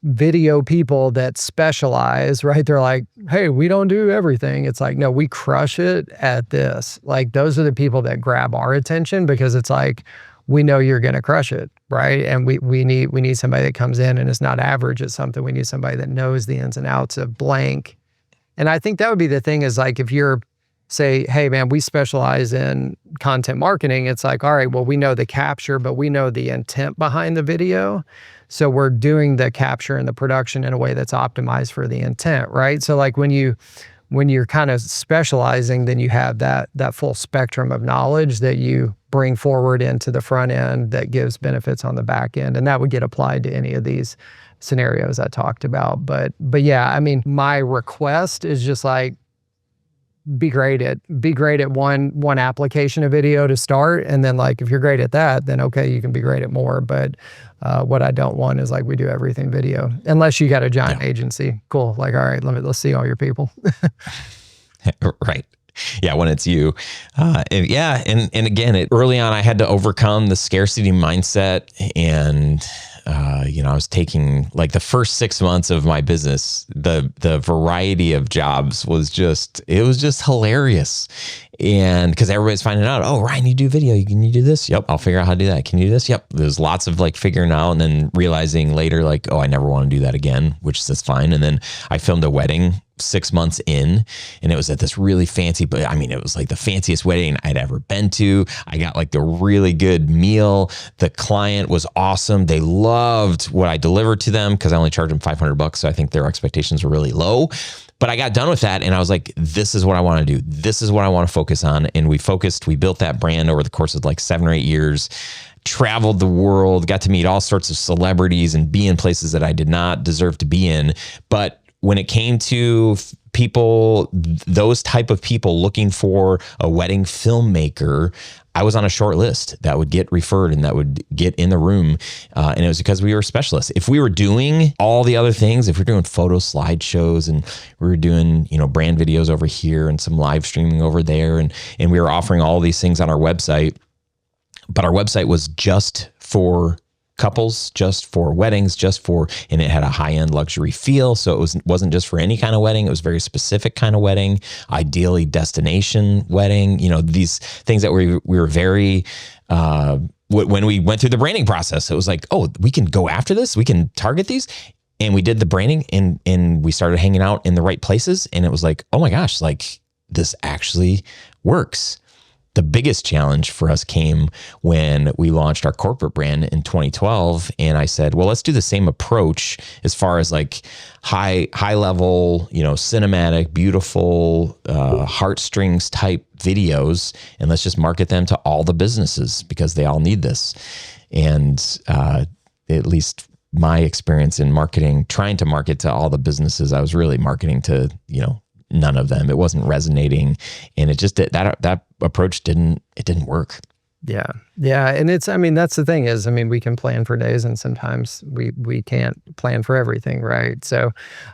video people that specialize, right? They're like, hey, we don't do everything. It's like, no, we crush it at this. Like those are the people that grab our attention because it's like, we know you're going to crush it, right? And we need somebody that comes in and is not average at something. We need somebody that knows the ins and outs of blank. And I think that would be the thing is like, if you're say, hey man, we specialize in content marketing. It's like, all right, well, we know the capture, but we know the intent behind the video. So we're doing the capture and the production in a way that's optimized for the intent, right? So like when you're kind of specializing, then you have that full spectrum of knowledge that you bring forward into the front end that gives benefits on the back end. And that would get applied to any of these scenarios I talked about. But yeah, I mean, my request is just like, be great at one application of video to start. And then like, if you're great at that, then okay, you can be great at more. But what I don't want is like, we do everything video, unless you got a giant agency. Cool. Like, all right, let's see all your people. Right. Yeah. When it's you. And again, early on, I had to overcome the scarcity mindset and, I was taking like the first 6 months of my business, the variety of jobs was just hilarious. And because everybody's finding out, oh, Ryan, you do video, can you do this? Yep. I'll figure out how to do that. Can you do this? Yep. There's lots of like figuring out and then realizing later, like, oh, I never want to do that again, which is fine. And then I filmed a wedding 6 months in, and it was at this really fancy, but I mean, it was like the fanciest wedding I'd ever been to. I got like the really good meal. The client was awesome. They loved what I delivered to them because I only charged them $500. So I think their expectations were really low. But I got done with that and I was like, this is what I want to do. This is what I want to focus on. And we built that brand over the course of like 7 or 8 years, traveled the world, got to meet all sorts of celebrities and be in places that I did not deserve to be in. But when it came to people, those type of people looking for a wedding filmmaker, I was on a short list that would get referred and that would get in the room. And it was because we were specialists. If we were doing all the other things, if we're doing photo slideshows and we were doing, brand videos over here and some live streaming over there, and we were offering all these things on our website, but our website was just for couples, just for weddings, and it had a high-end luxury feel. So it wasn't just for any kind of wedding. It was a very specific kind of wedding, ideally destination wedding, these things that we were very, when we went through the branding process, it was like, oh, we can go after this. We can target these. And we did the branding and we started hanging out in the right places. And it was like, oh my gosh, like this actually works. The biggest challenge for us came when we launched our corporate brand in 2012. And I said, well, let's do the same approach as far as like high level, cinematic, beautiful, heartstrings type videos. And let's just market them to all the businesses because they all need this. And at least my experience in marketing, trying to market to all the businesses, I was really marketing to, none of them. It wasn't resonating, and it just that approach didn't work. Yeah. And that's the thing is, we can plan for days and sometimes we can't plan for everything. Right. So,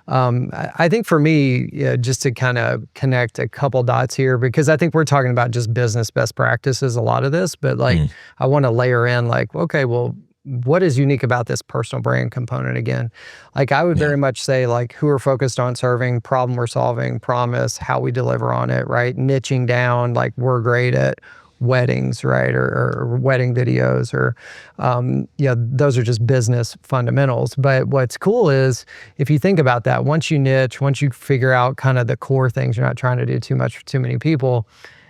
I think for me, just to kind of connect a couple dots here, because I think we're talking about just business best practices, a lot of this, but I want to layer in like, okay, well, what is unique about this personal brand component again? Like I would very much say like who we're focused on serving, problem we're solving, promise, how we deliver on it, right? Niching down, like we're great at weddings, right? Or wedding videos or, those are just business fundamentals. But what's cool is if you think about that, once you niche, once you figure out kind of the core things, you're not trying to do too much for too many people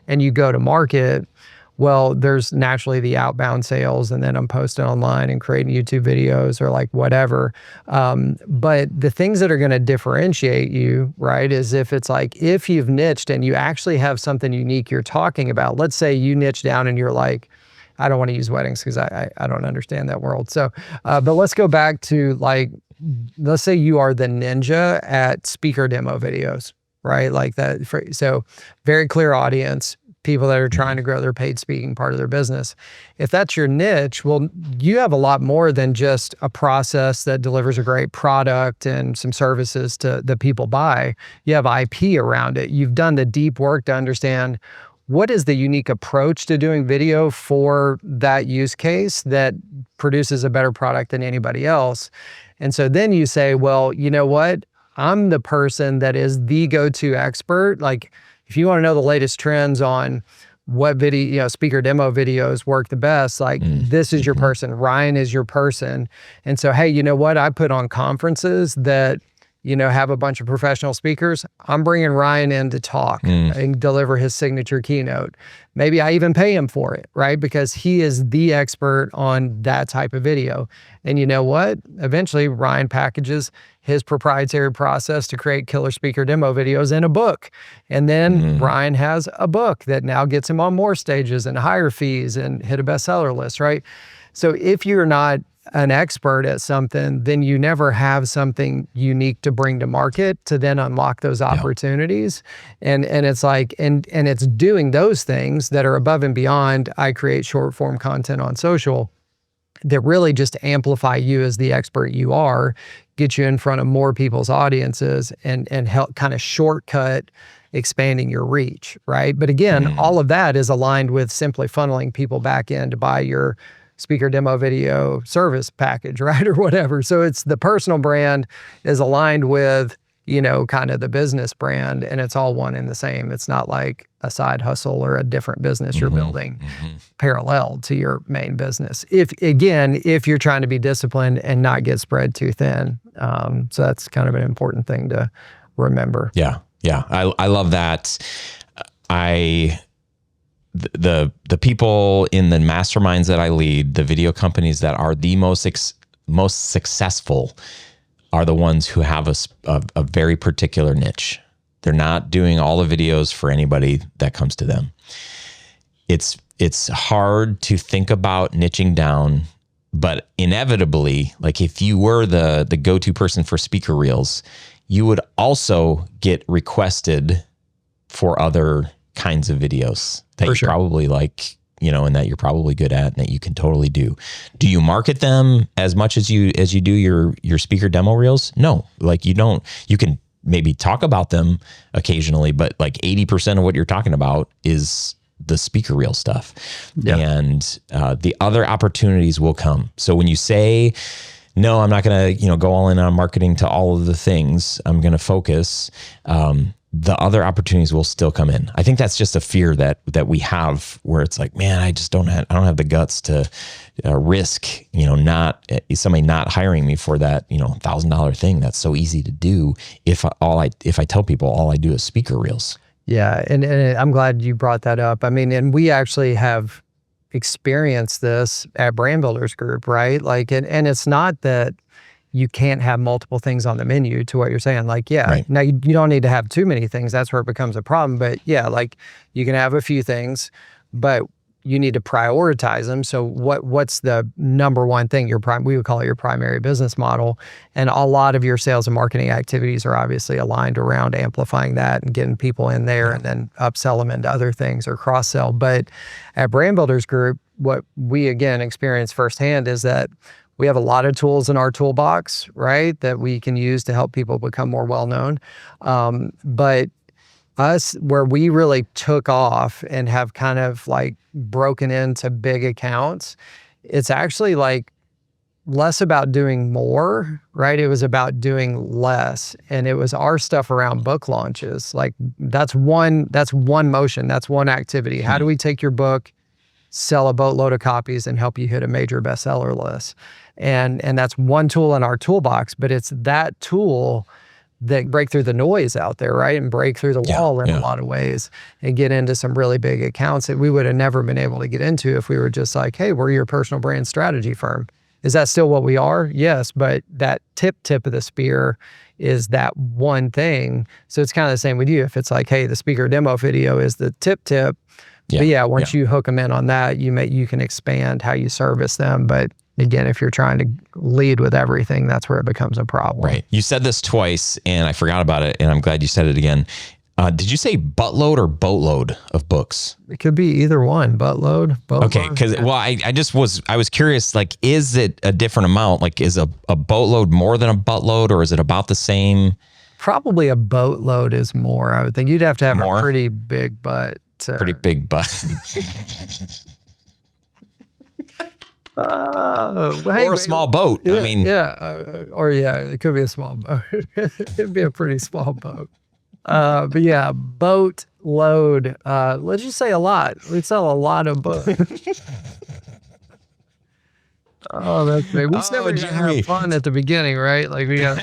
and you go to market, well, there's naturally the outbound sales and then I'm posting online and creating YouTube videos or like whatever. But the things that are going to differentiate you, right, is if it's like, if you've niched and you actually have something unique you're talking about, let's say you niche down and you're like, I don't want to use weddings because I don't understand that world. So, but let's go back to like, let's say you are the ninja at speaker demo videos, right? Like that. So very clear audience. People that are trying to grow their paid speaking part of their business. If that's your niche, well, you have a lot more than just a process that delivers a great product and some services that people buy. You have IP around it. You've done the deep work to understand what is the unique approach to doing video for that use case that produces a better product than anybody else. And so then you say, well, you know what? I'm the person that is the go-to expert. Like, if you want to know the latest trends on what video, speaker demo videos work the best, like this is your person. Ryan is your person. And so, hey, you know what? I put on conferences that, have a bunch of professional speakers. I'm bringing Ryan in to talk and deliver his signature keynote. Maybe I even pay him for it, right? Because he is the expert on that type of video. And you know what? Eventually, Ryan packages his proprietary process to create killer speaker demo videos in a book. And then Ryan has a book that now gets him on more stages and higher fees and hit a bestseller list, right? So if you're not an expert at something, then you never have something unique to bring to market to then unlock those opportunities. And it's like, and it's doing those things that are above and beyond. I create short form content on social that really just amplify you as the expert you are, get you in front of more people's audiences and help kind of shortcut expanding your reach, right? But again, all of that is aligned with simply funneling people back in to buy your speaker demo video service package, right? Or whatever. So it's the personal brand is aligned with, kind of the business brand, and it's all one and the same. It's not like a side hustle or a different business you're building parallel to your main business. If you're trying to be disciplined and not get spread too thin. So that's kind of an important thing to remember. Yeah. I love that. The people in the masterminds that I lead, the video companies that are the most successful are the ones who have a very particular niche. They're not doing all the videos for anybody that comes to them. It's hard to think about niching down, but inevitably, like if you were the go-to person for speaker reels, you would also get requested for other kinds of videos that you probably like, and that you're probably good at and that you can totally do. Do you market them as much as you do your speaker demo reels? No, like you don't. You can maybe talk about them occasionally, but like 80% of what you're talking about is the speaker reel stuff. Yeah. And the other opportunities will come. So when you say, no, I'm not going to, go all in on marketing to all of the things, I'm going to focus, the other opportunities will still come in. I think that's just a fear that we have, where it's like, man, I don't have the guts to risk, somebody not hiring me for that, $1,000 thing that's so easy to do. If I tell people all I do is speaker reels. Yeah. And I'm glad you brought that up. I mean, and we actually have experienced this at Brand Builders Group, right? Like, and it's not that you can't have multiple things on the menu, to what you're saying. Like, yeah, right. Now you don't need to have too many things. That's where it becomes a problem. But yeah, like you can have a few things, but you need to prioritize them. So what's the number one thing? We would call it your primary business model. And a lot of your sales and marketing activities are obviously aligned around amplifying that and getting people in there and then upsell them into other things or cross sell. But at Brand Builders Group, what we again experience firsthand is that we have a lot of tools in our toolbox, right, that we can use to help people become more well-known. But us, where we really took off and have kind of like broken into big accounts, it's actually like less about doing more, right? It was about doing less. And it was our stuff around book launches. Like that's one motion, that's one activity. How do we take your book, sell a boatload of copies, and help you hit a major bestseller list? And that's one tool in our toolbox, but it's that tool that break through the noise out there, right? And break through the wall in a lot of ways and get into some really big accounts that we would have never been able to get into if we were just like, hey, we're your personal brand strategy firm. Is that still what we are? Yes, but that tip of the spear is that one thing. So it's kind of the same with you. If it's like, hey, the speaker demo video is the tip. But yeah, once you hook them in on that, you can expand how you service them. But again, if you're trying to lead with everything, that's where it becomes a problem. Right. You said this twice and I forgot about it, and I'm glad you said it again. Did you say buttload or boatload of books? It could be either one, boatload. Okay, because I was curious, like, is it a different amount? Like, is a boatload more than a buttload, or is it about the same? Probably a boatload is more. I would think you'd have to have a pretty big butt. Pretty big butt. Or a small boat. Yeah, I mean, it could be a small boat. It'd be a pretty small boat. But yeah, boat load. Let's just say a lot. We sell a lot of books. Oh, that's great. We never have fun at the beginning, right? Like we got.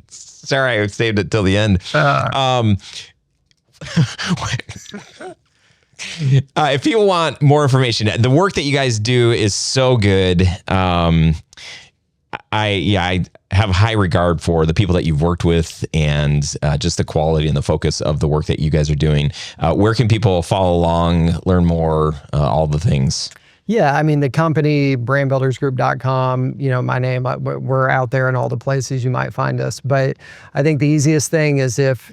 Sorry, I saved it till the end. If people want more information, the work that you guys do is so good. I have high regard for the people that you've worked with and just the quality and the focus of the work that you guys are doing. Where can people follow along, learn more, all the things? Yeah, I mean, the company, brandbuildersgroup.com, my name, we're out there in all the places you might find us. But I think the easiest thing is if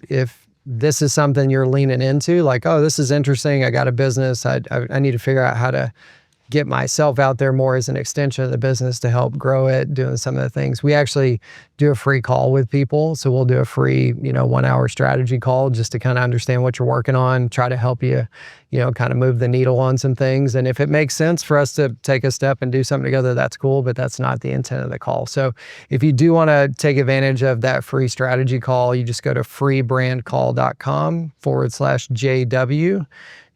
this is something you're leaning into, like, oh, this is interesting, I got a business, I need to figure out how to get myself out there more as an extension of the business to help grow it, doing some of the things. We actually do a free call with people. So we'll do a free, 1 hour strategy call just to kind of understand what you're working on, try to help you, kind of move the needle on some things. And if it makes sense for us to take a step and do something together, that's cool, but that's not the intent of the call. So if you do want to take advantage of that free strategy call, you just go to freebrandcall.com/JW.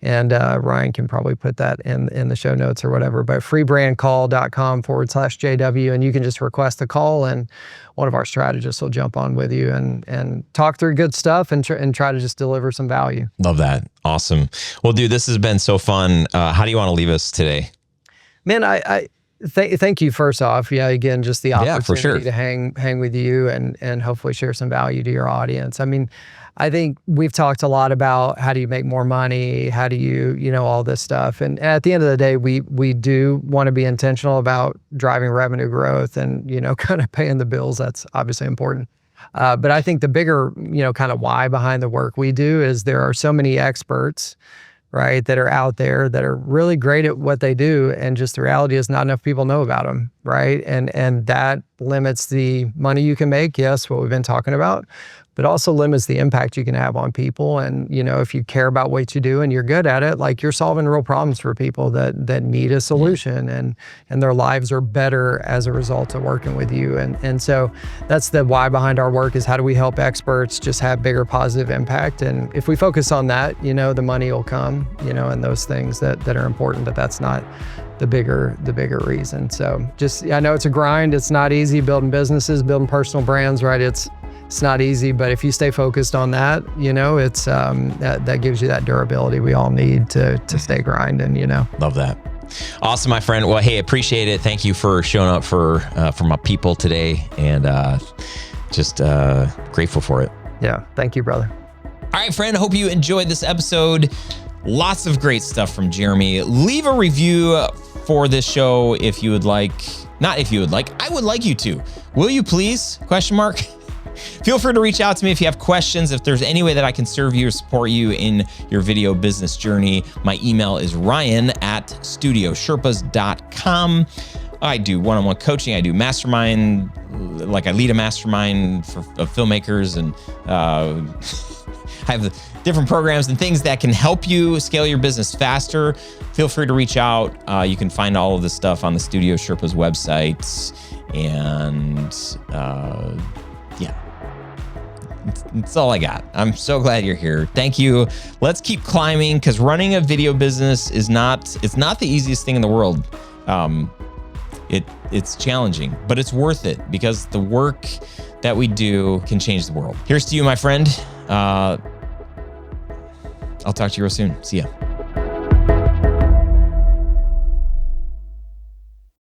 And Ryan can probably put that in the show notes or whatever, but freebrandcall.com/JW. And you can just request a call and one of our strategists will jump on with you and talk through good stuff and try to just deliver some value. Love that. Awesome. Well, dude, this has been so fun. How do you want to leave us today? Man, thank you first off. Yeah, again, just the opportunity to hang with you and hopefully share some value to your audience. I mean, I think we've talked a lot about how do you make more money, how do you, all this stuff. And at the end of the day, we do want to be intentional about driving revenue growth and, kind of paying the bills. That's obviously important. But I think the bigger, kind of why behind the work we do is there are so many experts, right, that are out there that are really great at what they do. And just the reality is not enough people know about them, right? And that limits the money you can make, yes, what we've been talking about, but also limits the impact you can have on people. And, if you care about what you do and you're good at it, like you're solving real problems for people that need a solution, and their lives are better as a result of working with you. And so that's the why behind our work, is how do we help experts just have bigger positive impact? And if we focus on that, the money will come, and those things that are important, but that's not the bigger reason. So I know it's a grind. It's not easy building businesses, building personal brands, right? It's not easy, but if you stay focused on that, it's that gives you that durability we all need to stay grinding, Love that. Awesome, my friend. Well, hey, appreciate it. Thank you for showing up for my people today, and just grateful for it. Yeah. Thank you, brother. All right, friend. Hope you enjoyed this episode. Lots of great stuff from Jeremy. Leave a review for this show if you would like. Not if you would like. I would like you to. Will you please? ? Feel free to reach out to me if you have questions. If there's any way that I can serve you or support you in your video business journey, my email is ryan@studiosherpas.com. I do one-on-one coaching. I do mastermind, I lead a mastermind of filmmakers, and I have different programs and things that can help you scale your business faster. Feel free to reach out. You can find all of this stuff on the Studio Sherpas website. And yeah, that's all I got. I'm so glad you're here. Thank you. Let's keep climbing, because running a video business it's not the easiest thing in the world. It's challenging, but it's worth it, because the work that we do can change the world. Here's to you, my friend. I'll talk to you real soon. See ya.